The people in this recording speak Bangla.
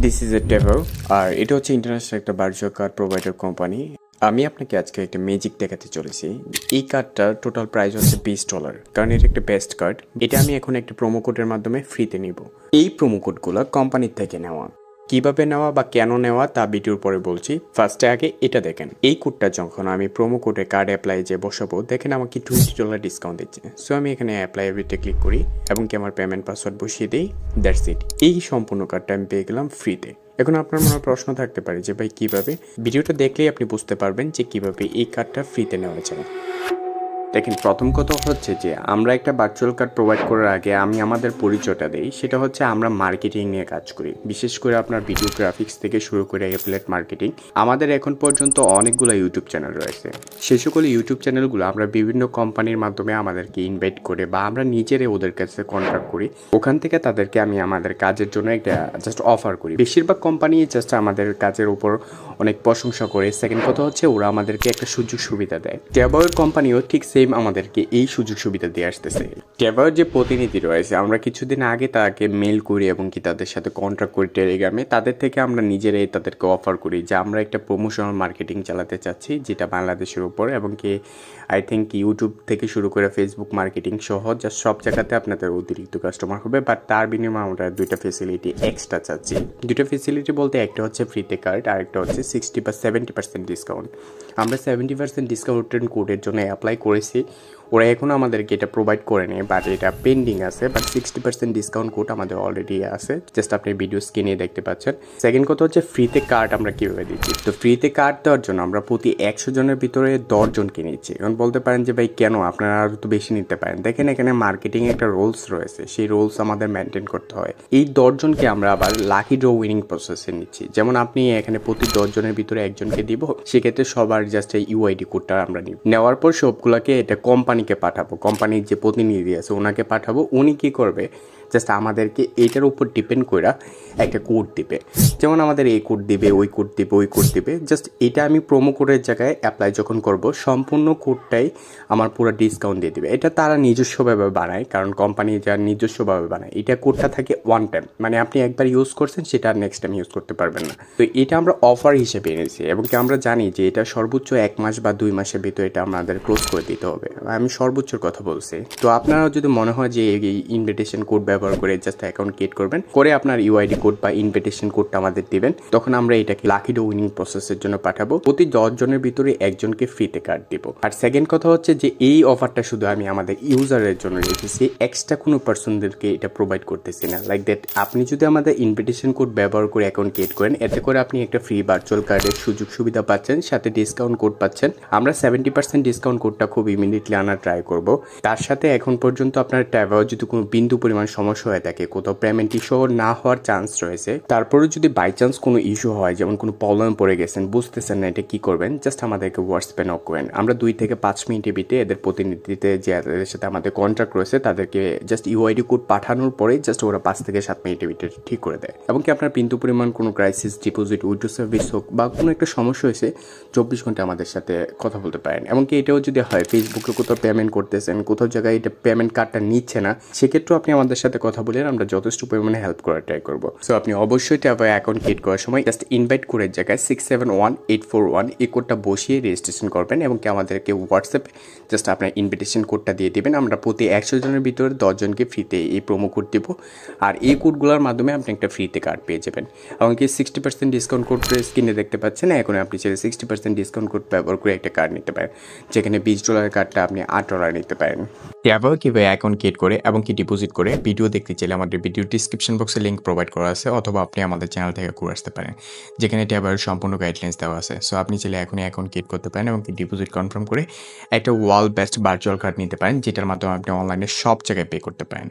দিস ইজ এ টেবল আর এটা হচ্ছে ইন্টারন্যাশনাল একটা ভার্চুয়াল কার্ড প্রোভাইডার কোম্পানি। আমি আপনাকে আজকে একটা ম্যাজিক দেখাতে চলেছি। এই কার্ডটার টোটাল প্রাইস হচ্ছে $20, কারণ এটা একটা বেস্ট কার্ড। এটা আমি এখন একটা প্রোমো কোডের মাধ্যমে ফ্রিতে নিব। এই প্রোমো কোডগুলো কোম্পানির থেকে নেওয়া। কিভাবে নেওয়া বা কেন নেওয়া তা ভিডিওর পরে বলছি। ফার্স্টে আগে এটা দেখেন, এই কোডটা যখন আমি প্রোমো কোডে কার্ড অ্যাপ্লাই যে বসাবো, দেখেন আমাকে $20 ডিসকাউন্ট দিচ্ছে। সো আমি এখানে অ্যাপ্লাই এভিতে ক্লিক করি এবং কি আমার পেমেন্ট পাসওয়ার্ড বসিয়ে দিই। That's it. এই সম্পূর্ণ কার্ডটা আমি পেয়ে গেলাম ফ্রিতে। এখন আপনার মনে প্রশ্ন থাকতে পারে যে ভাই কিভাবে, ভিডিওটা দেখলেই আপনি বুঝতে পারবেন যে কিভাবে এই কার্ডটা ফ্রিতে নেওয়া যায়। দেখেন, প্রথম কথা হচ্ছে যে আমরা একটা ভার্চুয়াল কার্ড প্রোভাইড করার আগে আমি আমাদের পরিচয়টা দিই। সেটা হচ্ছে আমরা মার্কেটিং নিয়ে কাজ করি, বিশেষ করে আপনার ভিডিও গ্রাফিক্স থেকে শুরু করে অ্যাফিলিয়েট মার্কেটিং। আমাদের এখন পর্যন্ত অনেকগুলো ইউটিউব চ্যানেল রয়েছে। সেই সকল ইউটিউব চ্যানেলগুলো আমরা বিভিন্ন কোম্পানির মাধ্যমে আমাদেরকে ইনভাইট করে বা আমরা নিজেরাই ওদের কাছে কন্ট্যাক্ট করি। ওখান থেকে তাদেরকে আমি আমাদের কাজের জন্য একটা জাস্ট অফার করি। বেশিরভাগ কোম্পানি জাস্ট আমাদের কাজের উপর অনেক প্রশংসা করে। সেকেন্ড কথা হচ্ছে ওরা আমাদেরকে একটা সুযোগ সুবিধা দেয়। ট্যাবয়ের কোম্পানিও ঠিক সেম আমাদেরকে এই সুযোগ সুবিধা দিয়ে আসতেছে। ট্যাবয়ের যে প্রতিনিধি রয়েছে, আমরা কিছুদিন আগে তাকে মেল করি এবং কি তাদের সাথে কন্ট্যাক্ট করি টেলিগ্রামে। তাদের থেকে আমরা নিজেরাই তাদেরকে অফার করি যে আমরা একটা প্রমোশনাল মার্কেটিং চালাতে চাচ্ছি, যেটা বাংলাদেশের উপর এবং কি আই থিঙ্ক ইউটিউব থেকে শুরু করে ফেসবুক মার্কেটিং সহ যা সব জায়গাতে আপনাদের অতিরিক্ত কাস্টমার হবে। বাট তার বিনিময়ে আমরা দুইটা ফেসিলিটি এক্সট্রা চাচ্ছি। দুটো ফেসিলিটি বলতে একটা হচ্ছে ফ্রিতে কার্ড আর একটা হচ্ছে 60 বা 70% ডিসকাউন্ট। আমরা 70% ডিসকাউন্ট কোডের জন্য অ্যাপ্লাই করেছি। ওরা এখনও আমাদেরকে এটা প্রোভাইড করে নেই, বাট এটা পেন্ডিং আছে। বাট 60% ডিসকাউন্ট কোড আমাদের অলরেডি আছে, জাস্ট আপনি ভিডিও স্ক্রিনে দেখতে পাচ্ছেন। সেকেন্ড কথা হচ্ছে ফ্রিতে কার্ড আমরা কীভাবে দিচ্ছি। তো ফ্রিতে কার্ড দেওয়ার জন্য আমরা প্রতি 100 জনের ভিতরে 10 জনকে নিচ্ছি। এখন বলতে পারেন যে ভাই কেন, আপনারা আরও তো বেশি নিতে পারেন। দেখেন এখানে মার্কেটিং একটা রুলস রয়েছে, সেই রুলস আমাদের মেনটেন করতে হয়। এই 10 জনকে আমরা আবার লাকি ড্র উইনিং প্রসেসে নিচ্ছি। যেমন আপনি এখানে প্রতি 10 জনের ভিতরে একজনকে দিব, সেক্ষেত্রে সবার জাস্ট এই ইউআইডি কোডটা আমরা নিব। নেওয়ার পর সবগুলোকে এটা কোম্পানিকে পাঠাবো, কোম্পানির যে প্রতিনিধি আছে ওনাকে পাঠাবো। উনি কী করবে, জাস্ট আমাদেরকে এইটার উপর ডিপেন্ড করে একটা কোড দিবে। যেমন আমাদের এই কোড দিবে, ওই কোড দিবে, ওই কোড দিবে। জাস্ট এটা আমি প্রোমো কোডের জায়গায় অ্যাপ্লাই যখন করব, সম্পূর্ণ কোডটাই আমার পুরো ডিসকাউন্ট দিয়ে দিবে। এটা তারা নিজস্বভাবে বানায়, কারণ কোম্পানি যা নিজস্বভাবে বানায়। এটা কোডটা থাকে ওয়ান টাইম, মানে আপনি একবার ইউজ করছেন, সেটা আর নেক্সট টাইম ইউজ করতে পারবেন না। তো এটা আমরা অফার হিসেবে এনেছি এবং কি আমরা জানি যে এটা সর্বোচ্চ 1 মাস বা 2 মাসের ভিতরে এটা আমাদের ক্লোজ করে দিতে হবে। আমি সর্বোচ্চর কথা বলছি। তো আপনারাও যদি মনে হয় যে এই ইনভিটেশন কোড ব্যবহার করে জাস্ট অ্যাকাউন্ট ক্রিয়েট করবেন, করে আপনার ইউআইডি কোড বা ইনভিটেশন কোডটা আমাদের দিবেন, তখন আমরা এটাকে লাকি ড্র উইনিং প্রসেসের জন্য পাঠাবো। প্রতি 10 জনের ভিতরে একজনকে ফ্রিতে কার্ড দিব। আর সেকেন্ড কথা হচ্ছে যে এই অফারটা শুধু আমি আমাদের ইউজারের জন্য রেখেছি, এক্সট্রা কোনো পার্সনদেরকে এটা প্রোভাইড করতেছি না। লাইক দ্যাট আপনি যদি আমাদের ইনভিটেশন কোড ব্যবহার করে অ্যাকাউন্ট ক্রিয়েট করেন, এতে করে আপনি একটা ফ্রি ভার্চুয়াল কার্ডের সুযোগ সুবিধা পাচ্ছেন, সাথে ডিসকাউন্ট কোড পাচ্ছেন। আমরা 70% ডিসকাউন্ট কোডটা খুব ইমিডিয়েটলি আনার ট্রাই করব। তার সাথে এখন পর্যন্ত আপনার ট্যাবে যদি কোনো বিন্দু পরিমাণ সমস্যা হয়ে থাকে, কোথাও পেমেন্ট ইস্যু না হওয়ার চান্স রয়েছে, তারপরে যদি বাই চান্স কোনো ইস্যু হয়, যেমন কোনো প্রবলেম পড়ে গেছেন, বুঝতেছেন না এটা কী করবেন, জাস্ট আমাদেরকে হোয়াটসঅ্যাপে নক করেন। আমরা 2 থেকে 5 মিনিটের ভিতরে এদের প্রতিনিধিতে যে এদের সাথে আমাদের কন্ট্যাক্ট রয়েছে, তাদেরকে জাস্ট ইউআইডি কোড পাঠানোর পরে জাস্ট ওরা 5 থেকে 7 মিনিটের ভিতরে ঠিক করে দেয়। এবং কি আপনার বিন্দু পরিমাণ কোনো ক্রাইসিস, ডিপোজিট, উইথড্র সার্ভিস হোক বা কোনো একটা সমস্যা হয়েছে, 24 ঘন্টা আমাদের সাথে কথা বলতে পারেন। এমনকি এটাও যদি হয় ফেসবুকে কোথাও পেমেন্ট করতেছেন, কোথাও জায়গায় এটা পেমেন্ট কার্ডটা নিচ্ছে না, সেক্ষেত্রেও আপনি আমাদের সাথে কথা বলে আমরা যথেষ্ট পরিমাণে হেল্প করার ট্রাই করবো। সো আপনি অবশ্যই ট্যাবে অ্যাকাউন্ট ক্রিয়েট করার সময় জাস্ট ইনভাইট কোডের জায়গায় 671841 এই কোডটা বসিয়ে রেজিস্ট্রেশন করবেন এবং কি আমাদেরকে হোয়াটসঅ্যাপে জাস্ট আপনার ইনভিটেশন কোডটা দিয়ে দেবেন। আমরা প্রতি 100 জনের ভিতরে 10 জনকে ফ্রিতে এই প্রোমো কোড দেবো। আর এই কোডগুলোর মাধ্যমে আপনি একটা ফ্রিতে কার্ড পেয়ে যাবেন। এমনকি 60% ডিসকাউন্ট কোড স্ক্রিনে দেখতে পাচ্ছেন। এখন আপনি চাইলে 60% ডিসকাউন্ট কোড ব্যবহার করে একটা কার্ড নিতে পারেন, যেখানে $20 কার্ডটা আপনি $8 নিতে পারেন। ট্যাবে কীভাবে অ্যাকাউন্ট ক্রিয়েট করে এবং কি ডিপোজিট করে ভিডিও দেখতে চাইলে আমাদের ভিডিও ডিসক্রিপশন বক্সে লিঙ্ক প্রোভাইড করা আছে, অথবা আপনি আমাদের চ্যানেল থেকে ঘুরে আসতে পারেন, যেখানে ট্যাবের সম্পূর্ণ গাইডলাইন্স দেওয়া আছে। সো আপনি চাইলে এখনই অ্যাকাউন্ট ক্রিয়েট করতে পারেন এবং কি ডিপোজিট কনফার্ম করে একটা ওয়ার্ল্ড বেস্ট ভার্চুয়াল কার্ড নিতে পারেন, যেটার মাধ্যমে আপনি অনলাইনে সব জায়গায় পে করতে পারেন।